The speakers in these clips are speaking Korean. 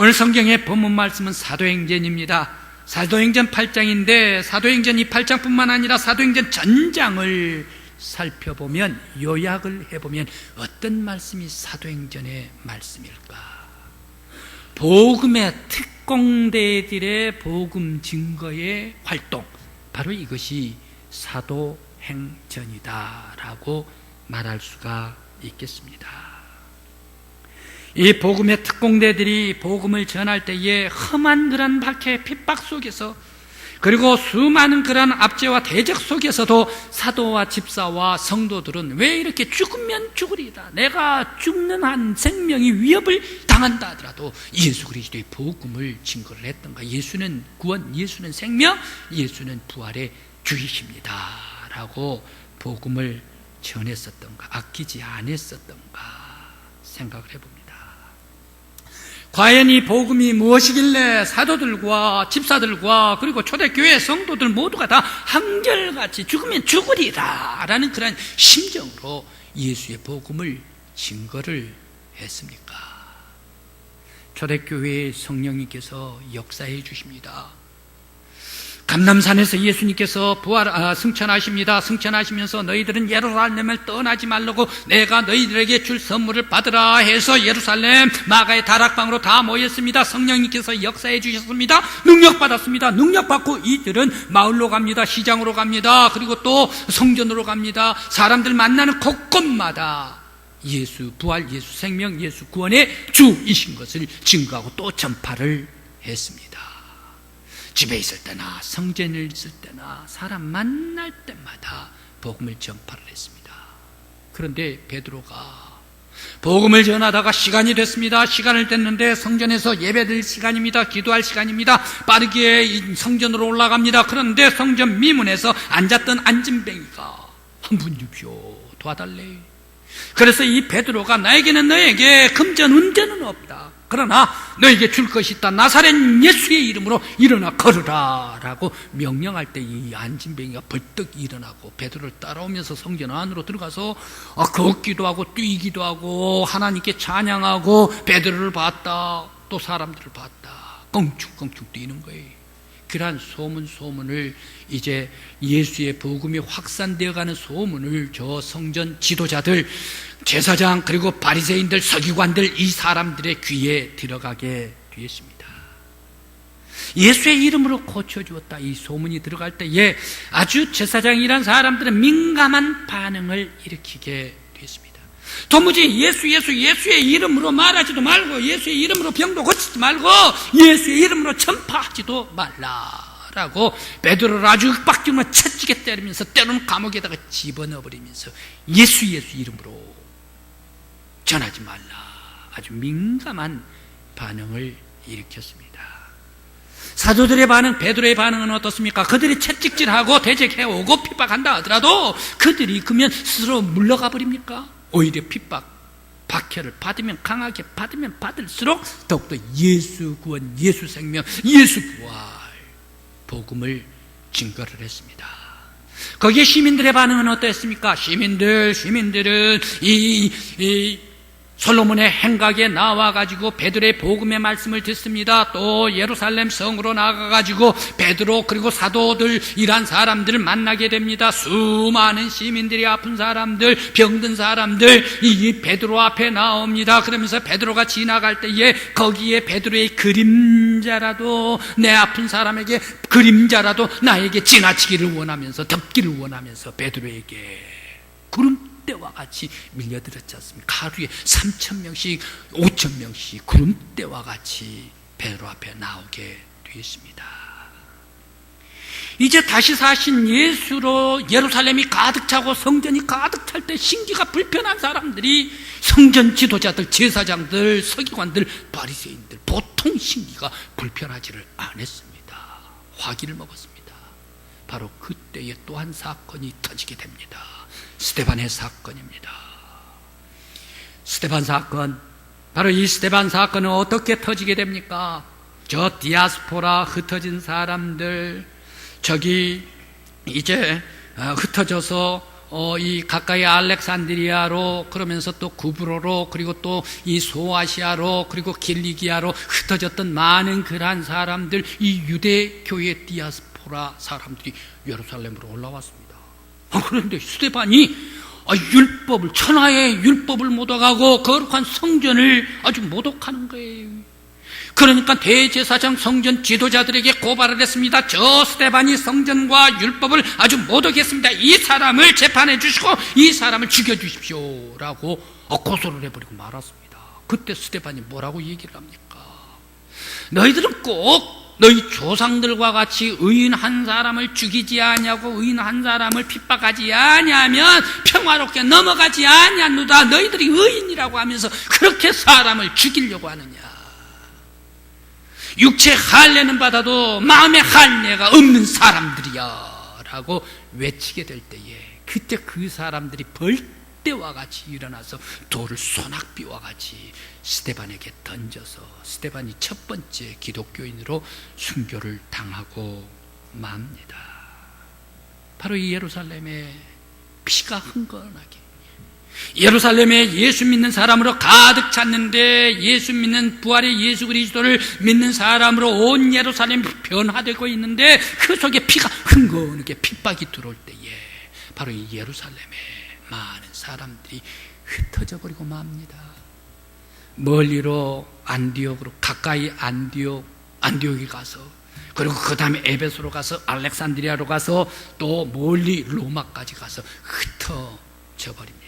오늘 성경의 본문 말씀은 사도행전입니다. 사도행전 8장인데 사도행전 이 8장뿐만 아니라 사도행전 전장을 살펴보면, 요약을 해보면 어떤 말씀이 사도행전의 말씀일까? 복음의 특공대들의 복음 증거의 활동, 바로 이것이 사도행전이다라고 말할 수가 있겠습니다. 이 복음의 특공대들이 복음을 전할 때에 험한 그런 박해, 핍박 속에서, 그리고 수많은 그런 압제와 대적 속에서도 사도와 집사와 성도들은 왜 이렇게 죽으면 죽으리다, 내가 죽는 한 생명이 위협을 당한다 하더라도 예수 그리스도의 복음을 증거를 했던가. 예수는 구원, 예수는 생명, 예수는 부활의 주이십니다 라고 복음을 전했었던가, 아끼지 않았었던가 생각을 해봅니다. 과연 이 복음이 무엇이길래 사도들과 집사들과 그리고 초대교회 성도들 모두가 다 한결같이 죽으면 죽으리라 라는 그런 심정으로 예수의 복음을 증거를 했습니까? 초대교회의 성령님께서 역사해 주십니다. 감람산에서 예수님께서 승천하십니다. 승천하시면서 너희들은 예루살렘을 떠나지 말라고 내가 너희들에게 줄 선물을 받으라 해서 예루살렘 마가의 다락방으로 다 모였습니다. 성령님께서 역사해 주셨습니다. 능력 받았습니다. 능력 받고 이들은 마을로 갑니다. 시장으로 갑니다. 그리고 또 성전으로 갑니다. 사람들 만나는 곳곳마다 예수 부활, 예수 생명, 예수 구원의 주이신 것을 증거하고 또 전파를 했습니다. 집에 있을 때나 성전에 있을 때나 사람 만날 때마다 복음을 전파를 했습니다. 그런데 베드로가 복음을 전하다가 시간이 됐습니다. 시간을 됐는데 성전에서 예배드릴 시간입니다. 기도할 시간입니다. 빠르게 성전으로 올라갑니다. 그런데 성전 미문에서 앉았던 안진뱅이가 한 분 주십시오, 도와달래. 그래서 이 베드로가 나에게는 너에게 금전 은전은 없다, 그러나 너에게 줄 것이 있다. 나사렛 예수의 이름으로 일어나 걸으라 라고 명령할 때 이 안진뱅이가 벌떡 일어나고 베드로를 따라오면서 성전 안으로 들어가서 걷기도 하고 뛰기도 하고 하나님께 찬양하고 베드로를 봤다, 또 사람들을 봤다, 껑충껑충 뛰는 거예요. 그러한 소문을 이제 예수의 복음이 확산되어가는 소문을 저 성전 지도자들, 제사장, 그리고 바리새인들, 서기관들, 이 사람들의 귀에 들어가게 되었습니다. 예수의 이름으로 고쳐주었다, 이 소문이 들어갈 때에 아주 제사장이란 사람들은 민감한 반응을 일으키게 되었습니다. 도무지 예수의 이름으로 말하지도 말고, 예수의 이름으로 병도 고치지 말고, 예수의 이름으로 전파하지도 말라라고 베드로를 아주 윽박지르며 채찍에 때리면서 때로는 감옥에다가 집어넣어버리면서 예수 이름으로 전하지 말라, 아주 민감한 반응을 일으켰습니다. 사도들의 반응, 베드로의 반응은 어떻습니까? 그들이 채찍질하고 대적해오고 핍박한다 하더라도 그들이 그러면 스스로 물러가 버립니까? 오히려 핍박, 박해를 받으면, 강하게 받으면 받을수록 더욱더 예수 구원, 예수 생명, 예수 부활 복음을 증거를 했습니다. 거기에 시민들의 반응은 어땠습니까? 시민들은 이 솔로몬의 행각에 나와가지고 베드로의 복음의 말씀을 듣습니다. 또 예루살렘 성으로 나가가지고 베드로 그리고 사도들, 이란 사람들을 만나게 됩니다. 수많은 시민들이, 아픈 사람들, 병든 사람들 이 베드로 앞에 나옵니다. 그러면서 베드로가 지나갈 때에 거기에 베드로의 그림자라도, 내 아픈 사람에게 그림자라도 나에게 지나치기를 원하면서, 덮기를 원하면서 베드로에게 구름대와 같이 밀려들었지 않습니까? 하루에 3,000명씩 5,000명씩 구름대와 같이 베드로 앞에 나오게 되었습니다. 이제 다시 사신 예수로 예루살렘이 가득 차고 성전이 가득 찰 때 신기가 불편한 사람들이 성전 지도자들, 제사장들, 서기관들, 바리새인들, 보통 신기가 불편하지를 않았습니다. 화기를 먹었습니다. 바로 그때에 또 한 사건이 터지게 됩니다. 스데반의 사건입니다. 스데반 사건, 바로 이 스데반 사건은 어떻게 터지게 됩니까? 저 디아스포라, 흩어진 사람들, 저기 이제 흩어져서 이 가까이 알렉산드리아로, 그러면서 또 구브로로, 그리고 또 이 소아시아로, 그리고 길리기아로 흩어졌던 많은 그러한 사람들, 이 유대 교회 디아스포라 사람들이 예루살렘으로 올라왔습니다. 그런데 스데반이 율법을, 천하의 율법을 모독하고 거룩한 성전을 아주 모독하는 거예요. 그러니까 대제사장 성전 지도자들에게 고발을 했습니다. 저 스데반이 성전과 율법을 아주 모독했습니다. 이 사람을 재판해 주시고 이 사람을 죽여 주십시오 라고 고소를 해버리고 말았습니다. 그때 스데반이 뭐라고 얘기를 합니까? 너희들은 꼭 너희 조상들과 같이 의인 한 사람을 죽이지 아니하고 의인 한 사람을 핍박하지 아니하면 평화롭게 넘어가지 아니하노다. 너희들이 의인이라고 하면서 그렇게 사람을 죽이려고 하느냐. 육체 할례는 받아도 마음의 할례가 없는 사람들이야 라고 외치게 될 때에, 그때 그 사람들이 벌떼와 같이 일어나서 돌을 소낙비와 같이 스데반에게 던져서 스데반이 첫 번째 기독교인으로 순교를 당하고 맙니다. 바로 이 예루살렘에 피가 흥건하게, 예루살렘에 예수 믿는 사람으로 가득 찼는데, 예수 믿는 부활의 예수 그리스도를 믿는 사람으로 온 예루살렘이 변화되고 있는데, 그 속에 피가 흥건하게 핍박이 들어올 때에 바로 이 예루살렘에 많은 사람들이 흩어져 버리고 맙니다. 멀리로 안디옥으로, 가까이 안디옥에 가서, 그리고 그 다음에 에베소로 가서, 알렉산드리아로 가서, 또 멀리 로마까지 가서 흩어져 버립니다.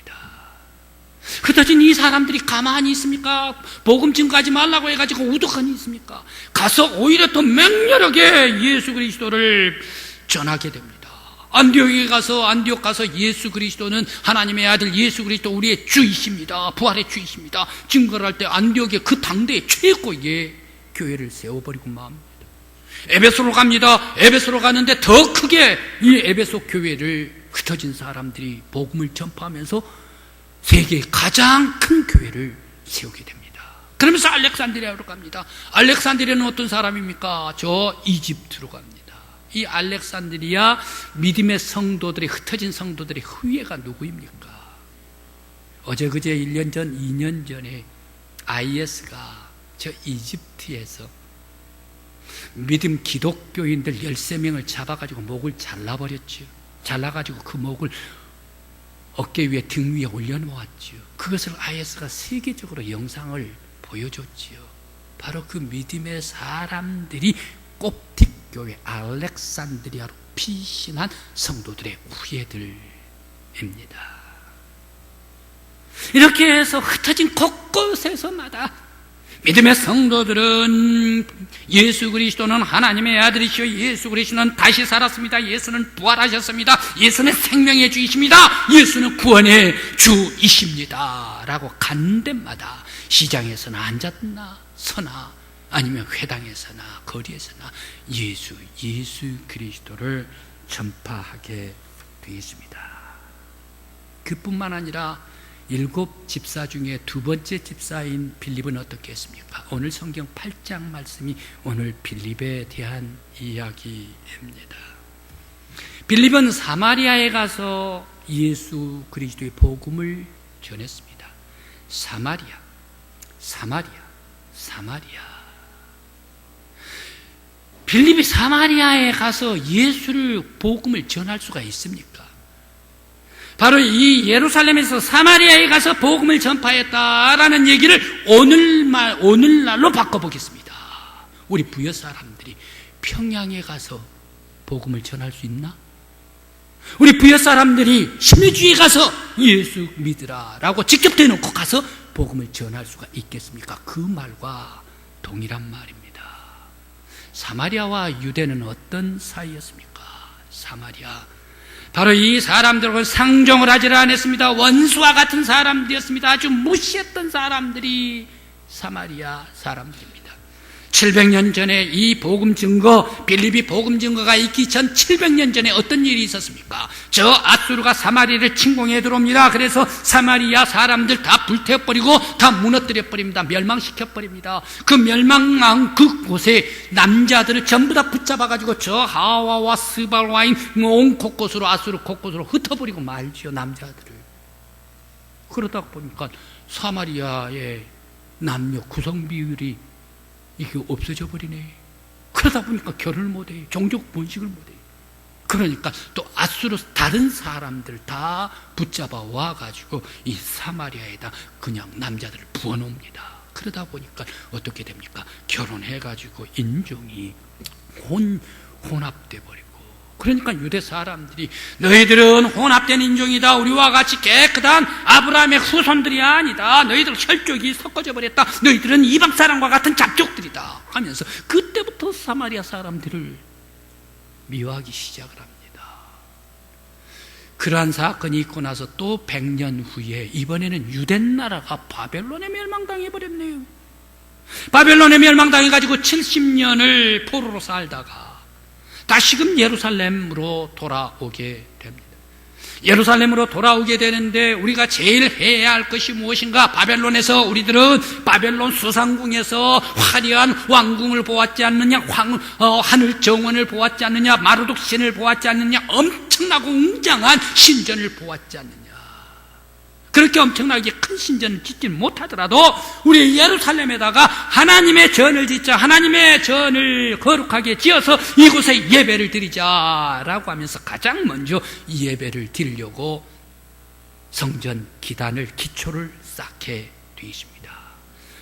흩어진 이 사람들이 가만히 있습니까? 복음 증거하지 말라고 해가지고 우두커니 있습니까? 가서 오히려 더 맹렬하게 예수 그리스도를 전하게 됩니다. 안디옥 가서 예수 그리스도는 하나님의 아들 예수 그리스도 우리의 주이십니다. 부활의 주이십니다. 증거를 할 때 안디옥의 그 당대의 최고의 교회를 세워버리고 맙니다. 에베소로 갑니다. 에베소로 가는데 더 크게 이 에베소 교회를 흩어진 사람들이 복음을 전파하면서 세계의 가장 큰 교회를 세우게 됩니다. 그러면서 알렉산드리아로 갑니다. 알렉산드리아는 어떤 사람입니까? 저 이집트로 갑니다. 이 알렉산드리아 믿음의 성도들이, 흩어진 성도들의 후예가 누구입니까? 어제 그제 1년 전, 2년 전에 IS가 저 이집트에서 믿음 기독교인들 13명을 잡아가지고 목을 잘라버렸죠. 잘라가지고 그 목을 어깨 위에, 등 위에 올려놓았죠. 그것을 IS가 세계적으로 영상을 보여줬지요. 바로 그 믿음의 사람들이 콥틱교회 알렉산드리아로 피신한 성도들의 후예들입니다. 이렇게 해서 흩어진 곳곳에서마다 믿음의 성도들은 예수 그리스도는 하나님의 아들이시오, 예수 그리스도는 다시 살았습니다, 예수는 부활하셨습니다, 예수는 생명의 주이십니다, 예수는 구원의 주이십니다 라고 간 데마다, 시장에서나 앉았나 서나 아니면 회당에서나 거리에서나 예수 그리스도를 전파하게 되었습니다. 그뿐만 아니라 7 집사 중에 두 번째 집사인 빌립은 어떻게 했습니까? 오늘 성경 8장 말씀이 오늘 빌립에 대한 이야기입니다. 빌립은 사마리아에 가서 예수 그리스도의 복음을 전했습니다. 사마리아. 빌립이 사마리아에 가서 예수를 복음을 전할 수가 있습니까? 바로 이 예루살렘에서 사마리아에 가서 복음을 전파했다라는 얘기를 오늘날로 바꿔보겠습니다. 우리 부여 사람들이 평양에 가서 복음을 전할 수 있나? 우리 부여 사람들이 신의주에 가서 예수 믿으라 라고 직접 대놓고 가서 복음을 전할 수가 있겠습니까? 그 말과 동일한 말입니다. 사마리아와 유대는 어떤 사이였습니까? 사마리아, 바로 이 사람들과 상종을 하지 않았습니다. 원수와 같은 사람들이었습니다. 아주 무시했던 사람들이 사마리아 사람들입니다. 700년 전에 이 복음 증거, 빌립이 복음 증거가 있기 전 700년 전에 어떤 일이 있었습니까? 저 앗수르가 사마리아를 침공해 들어옵니다. 그래서 사마리아 사람들 다 불태워버리고 다 무너뜨려버립니다. 멸망시켜버립니다. 그 멸망한 그곳에 남자들을 전부 다 붙잡아가지고 저 하와와 스발와인 온 곳곳으로, 앗수르 곳곳으로 흩어버리고 말지요, 남자들을. 그러다 보니까 사마리아의 남녀 구성 비율이 이게 없어져 버리네. 그러다 보니까 결혼을 못해. 종족 번식을 못해. 그러니까 또 앗수르 다른 사람들 다 붙잡아 와가지고 이 사마리아에다 그냥 남자들을 부어놓습니다. 그러다 보니까 어떻게 됩니까? 결혼해가지고 인종이 혼합돼 버리고. 그러니까 유대 사람들이 너희들은 혼합된 인종이다. 우리와 같이 깨끗한 아브라함의 후손들이 아니다. 너희들 혈족이 섞어져 버렸다. 너희들은 이방 사람과 같은 잡족들이다 하면서 그때부터 사마리아 사람들을 미워하기 시작을 합니다. 그러한 사건이 있고 나서 또 100년 후에 이번에는 유대 나라가 바벨론에 멸망당해 버렸네요. 바벨론에 멸망당해가지고 70년을 포로로 살다가 다시금 예루살렘으로 돌아오게 됩니다. 예루살렘으로 돌아오게 되는데 우리가 제일 해야 할 것이 무엇인가? 바벨론에서 우리들은 바벨론 수상궁에서 화려한 왕궁을 보았지 않느냐, 하늘 정원을 보았지 않느냐, 마르둑 신을 보았지 않느냐, 엄청나고 웅장한 신전을 보았지 않느냐. 그렇게 엄청나게 큰 신전을 짓지 못하더라도 우리 예루살렘에다가 하나님의 전을 짓자, 하나님의 전을 거룩하게 지어서 이곳에 예배를 드리자라고 하면서 가장 먼저 예배를 드리려고 성전 기단을 기초를 쌓게 되어 있습니다.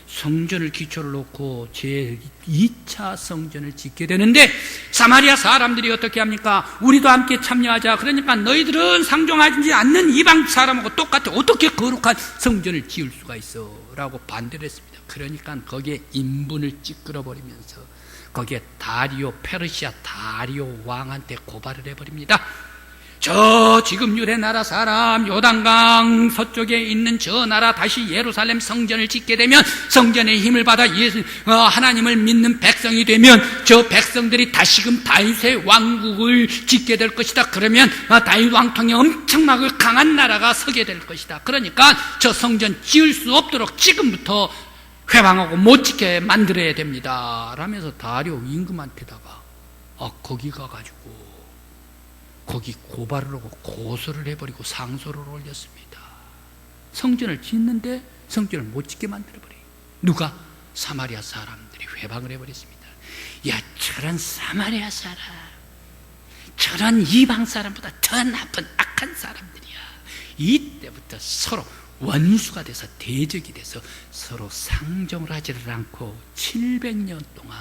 성전을 기초를 놓고 제2차 성전을 짓게 되는데 사마리아 사람들이 어떻게 합니까? 우리도 함께 참여하자. 그러니까 너희들은 상종하지 않는 이방 사람하고 똑같아. 어떻게 거룩한 성전을 지을 수가 있어? 라고 반대를 했습니다. 그러니까 거기에 인분을 찌끄러버리면서 거기에 페르시아 다리오 왕한테 고발을 해버립니다. 저 지금 유대 나라 사람 요단강 서쪽에 있는 저 나라 다시 예루살렘 성전을 짓게 되면 성전의 힘을 받아 하나님을 믿는 백성이 되면 저 백성들이 다시금 다윗의 왕국을 짓게 될 것이다. 그러면 다윗 왕통에 엄청나게 강한 나라가 서게 될 것이다. 그러니까 저 성전 지을 수 없도록 지금부터 회방하고 못 짓게 만들어야 됩니다 라면서 다리오 임금한테다가 거기 가가지고 거기 고발을 하고 고소를 해버리고 상소를 올렸습니다. 성전을 짓는데 성전을 못 짓게 만들어버려요. 누가? 사마리아 사람들이 회방을 해버렸습니다. 야, 저런 사마리아 사람, 저런 이방 사람보다 더 나쁜 악한 사람들이야. 이때부터 서로 원수가 돼서 대적이 돼서 서로 상종을 하지를 않고 700년 동안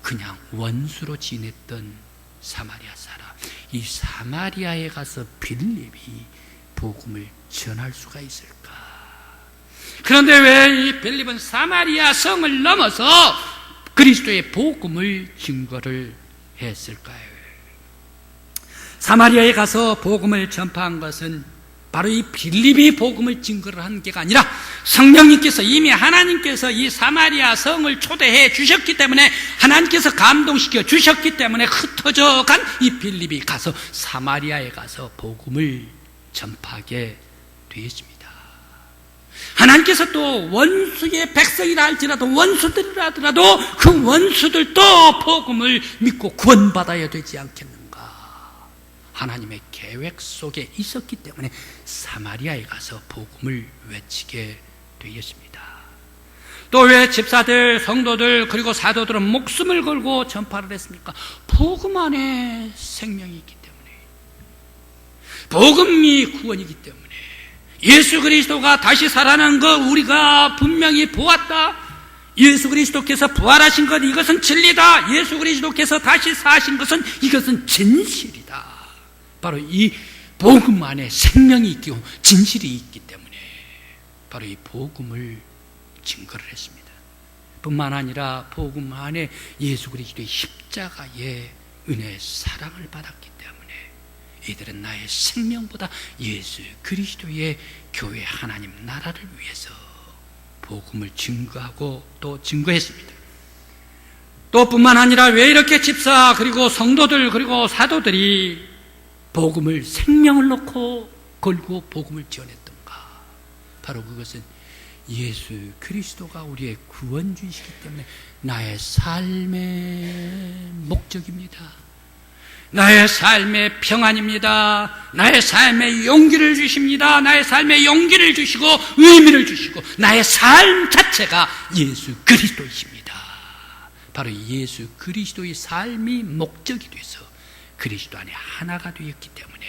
그냥 원수로 지냈던 사마리아 사람. 이 사마리아에 가서 빌립이 복음을 전할 수가 있을까? 그런데 왜 이 빌립은 사마리아 성을 넘어서 그리스도의 복음을 증거를 했을까요? 사마리아에 가서 복음을 전파한 것은 바로 이 빌립이 복음을 증거를 한 게가 아니라 성령님께서 이미 하나님께서 이 사마리아 성을 초대해 주셨기 때문에 하나님께서 감동시켜 주셨기 때문에 흩어져 간 이 빌립이 가서 사마리아에 가서 복음을 전파하게 되었습니다. 하나님께서 또 원수의 백성이라 할지라도 원수들이라 하더라도 그 원수들도 복음을 믿고 구원받아야 되지 않겠는가? 하나님의 계획 속에 있었기 때문에 사마리아에 가서 복음을 외치게 되었습니다. 또 왜 집사들, 성도들 그리고 사도들은 목숨을 걸고 전파를 했습니까? 복음 안에 생명이 있기 때문에, 복음이 구원이기 때문에, 예수 그리스도가 다시 살아난 것 우리가 분명히 보았다. 예수 그리스도께서 부활하신 것 이것은 진리다. 예수 그리스도께서 다시 사신 것은 이것은 진실이다. 바로 이 복음 안에 생명이 있고 진실이 있기 때문에 바로 이 복음을 증거를 했습니다. 뿐만 아니라 복음 안에 예수 그리스도의 십자가의 은혜의 사랑을 받았기 때문에 이들은 나의 생명보다 예수 그리스도의 교회 하나님 나라를 위해서 복음을 증거하고 또 증거했습니다. 또 뿐만 아니라 왜 이렇게 집사 그리고 성도들 그리고 사도들이 복음을 생명을 놓고 걸고 복음을 전했던가? 바로 그것은 예수 그리스도가 우리의 구원주이시기 때문에 나의 삶의 목적입니다. 나의 삶의 평안입니다. 나의 삶의 용기를 주십니다. 나의 삶의 용기를 주시고 의미를 주시고 나의 삶 자체가 예수 그리스도이십니다. 바로 예수 그리스도의 삶이 목적이 돼서 그리스도 안에 하나가 되었기 때문에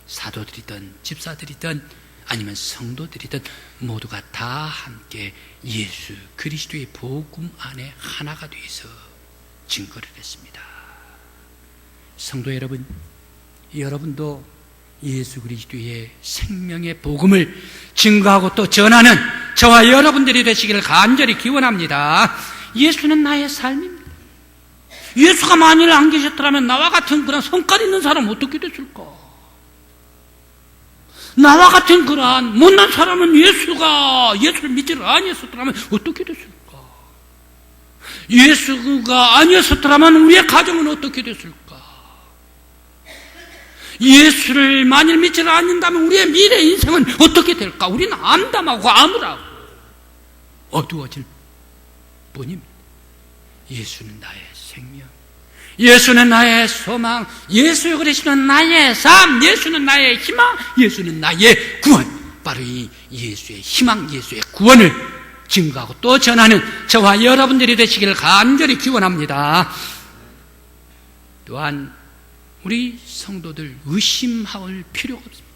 사도들이든 집사들이든 아니면 성도들이든 모두가 다 함께 예수 그리스도의 복음 안에 하나가 되어서 증거를 했습니다. 성도 여러분, 여러분도 예수 그리스도의 생명의 복음을 증거하고 또 전하는 저와 여러분들이 되시기를 간절히 기원합니다. 예수는 나의 삶입니다. 예수가 만일 안 계셨더라면 나와 같은 그런 성깔 있는 사람은 어떻게 됐을까? 나와 같은 그러한 못난 사람은 예수를 믿지를 아니었더라면 어떻게 됐을까? 예수가 아니었더라면 우리의 가정은 어떻게 됐을까? 예수를 만일 믿지를 않는다면 우리의 미래 인생은 어떻게 될까? 우리는 암담하고 암울하고 어두워질 뿐입니다. 예수는 나의 생명, 예수는 나의 소망, 예수 그리스도는 나의 삶, 예수는 나의 희망, 예수는 나의 구원. 바로 이 예수의 희망, 예수의 구원을 증거하고 또 전하는 저와 여러분들이 되시기를 간절히 기원합니다. 또한 우리 성도들 의심할 필요가 없습니다.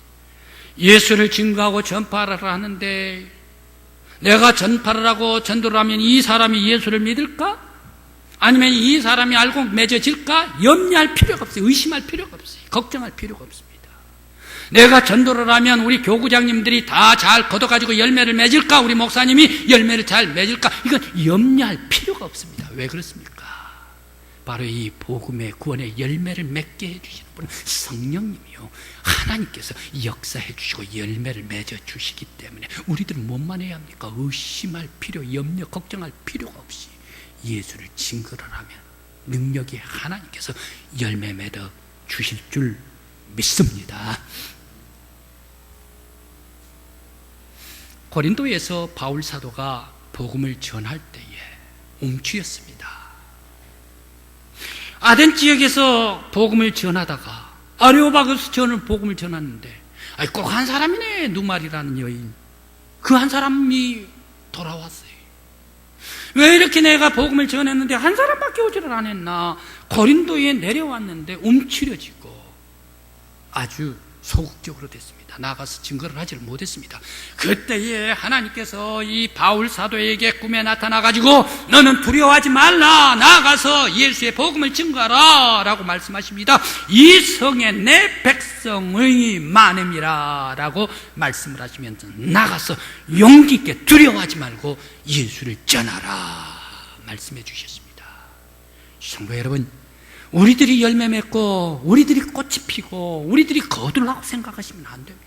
예수를 증거하고 전파하라 하는데 내가 전파를 하고 전도를 하면 이 사람이 예수를 믿을까? 아니면 이 사람이 알고 맺어질까? 염려할 필요가 없어요. 의심할 필요가 없어요. 걱정할 필요가 없습니다. 내가 전도를 하면 우리 교구장님들이 다 잘 걷어가지고 열매를 맺을까? 우리 목사님이 열매를 잘 맺을까? 이건 염려할 필요가 없습니다. 왜 그렇습니까? 바로 이 복음의 구원의 열매를 맺게 해주시는 분은 성령님이요, 하나님께서 역사해 주시고 열매를 맺어 주시기 때문에 우리들은 뭐만 해야 합니까? 의심할 필요, 염려, 걱정할 필요가 없이 예수를 증거를 하면 능력이 하나님께서 열매 맺어 주실 줄 믿습니다. 고린도에서 바울 사도가 복음을 전할 때에 움츠였습니다. 아덴 지역에서 복음을 전하다가 아레오바그스 저는 복음을 전하는데 꼭 한 사람이네, 누말이라는 여인, 그 한 사람이 돌아왔어요. 왜 이렇게 내가 복음을 전했는데 한 사람밖에 오지를 않았나? 고린도에 내려왔는데 움츠려지고 아주 소극적으로 됐습니다. 나가서 증거를 하지를 못했습니다. 그때에 하나님께서 이 바울 사도에게 꿈에 나타나가지고 너는 두려워하지 말라, 나가서 예수의 복음을 증거하라 라고 말씀하십니다. 이 성에 내 백성의 많음이라 라고 말씀을 하시면서 나가서 용기 있게 두려워하지 말고 예수를 전하라 말씀해 주셨습니다. 성도 여러분, 우리들이 열매 맺고 우리들이 꽃이 피고 우리들이 거둘라고 생각하시면 안 됩니다.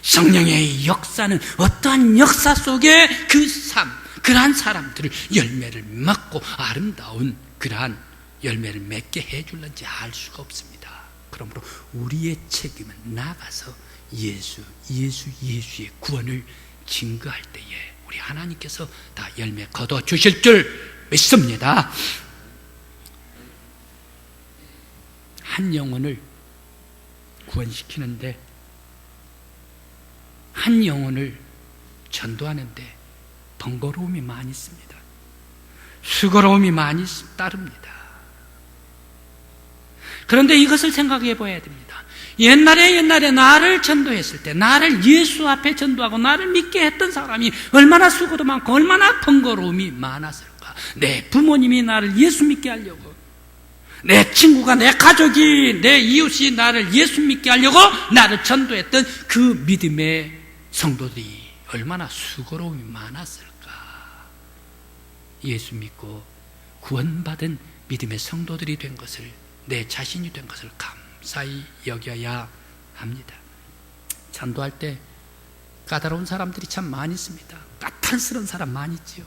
성령의 역사는 어떠한 역사 속에 그 삶, 그러한 사람들을 열매를 맺고 아름다운 그러한 열매를 맺게 해줄는지 알 수가 없습니다. 그러므로 우리의 책임은 나가서 예수의 구원을 증거할 때에 우리 하나님께서 다 열매 거둬 주실 줄 믿습니다. 한 영혼을 구원시키는데, 한 영혼을 전도하는데 번거로움이 많이 있습니다. 수고로움이 많이 따릅니다. 그런데 이것을 생각해 봐야 됩니다. 옛날에 나를 전도했을 때, 나를 예수 앞에 전도하고 나를 믿게 했던 사람이 얼마나 수고도 많고 얼마나 번거로움이 많았을까. 내 부모님이 나를 예수 믿게 하려고, 내 친구가, 내 가족이, 내 이웃이 나를 예수 믿게 하려고 나를 전도했던 그 믿음의 성도들이 얼마나 수고로움이 많았을까. 예수 믿고 구원받은 믿음의 성도들이 된 것을, 내 자신이 된 것을 감사히 여겨야 합니다. 전도할 때 까다로운 사람들이 참 많이 있습니다. 까탈스러운 사람 많이 있지요.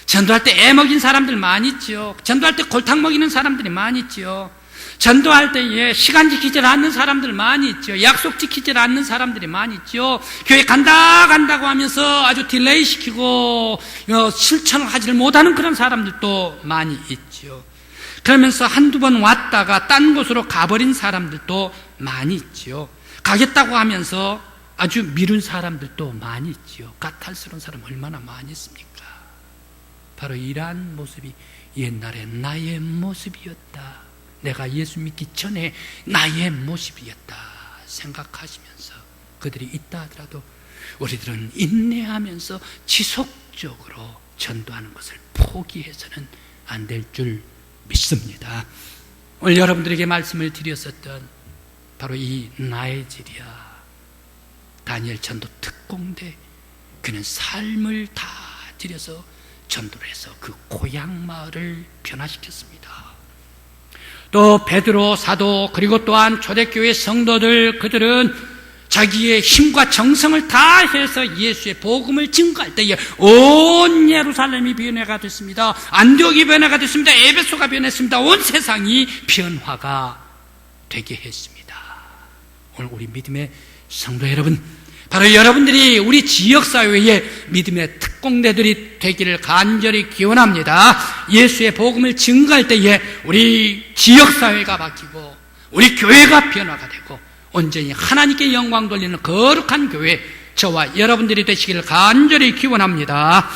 전도할 때 애 먹인 사람들 많이 있죠. 전도할 때 골탕 먹이는 사람들이 많이 있죠. 전도할 때에 시간 지키지 않는 사람들 많이 있죠. 약속 지키지 않는 사람들이 많이 있죠. 교회 간다고 하면서 아주 딜레이 시키고 실천을 하지를 못하는 그런 사람들도 많이 있죠. 그러면서 한두 번 왔다가 딴 곳으로 가버린 사람들도 많이 있죠. 가겠다고 하면서 아주 미룬 사람들도 많이 있죠. 까탈스러운 사람 얼마나 많이 있습니까? 바로 이러한 모습이 옛날에 나의 모습이었다. 내가 예수 믿기 전에 나의 모습이었다 생각하시면서 그들이 있다 하더라도 우리들은 인내하면서 지속적으로 전도하는 것을 포기해서는 안 될 줄 믿습니다. 오늘 여러분들에게 말씀을 드렸었던 바로 이 나에질이야, 다니엘 전도 특공대, 그는 삶을 다 들여서 전도를 해서 그 고향 마을을 변화시켰습니다. 또 베드로 사도, 그리고 또한 초대교회 성도들, 그들은 자기의 힘과 정성을 다해서 예수의 복음을 증거할 때에 온 예루살렘이 변화가 됐습니다. 안디옥이 변화가 됐습니다. 에베소가 변했습니다. 온 세상이 변화가 되게 했습니다. 오늘 우리 믿음의 성도 여러분, 바로 여러분들이 우리 지역사회의 믿음의 특공대들이 되기를 간절히 기원합니다. 예수의 복음을 증거할 때에 우리 지역사회가 바뀌고 우리 교회가 변화가 되고 온전히 하나님께 영광 돌리는 거룩한 교회, 저와 여러분들이 되시기를 간절히 기원합니다.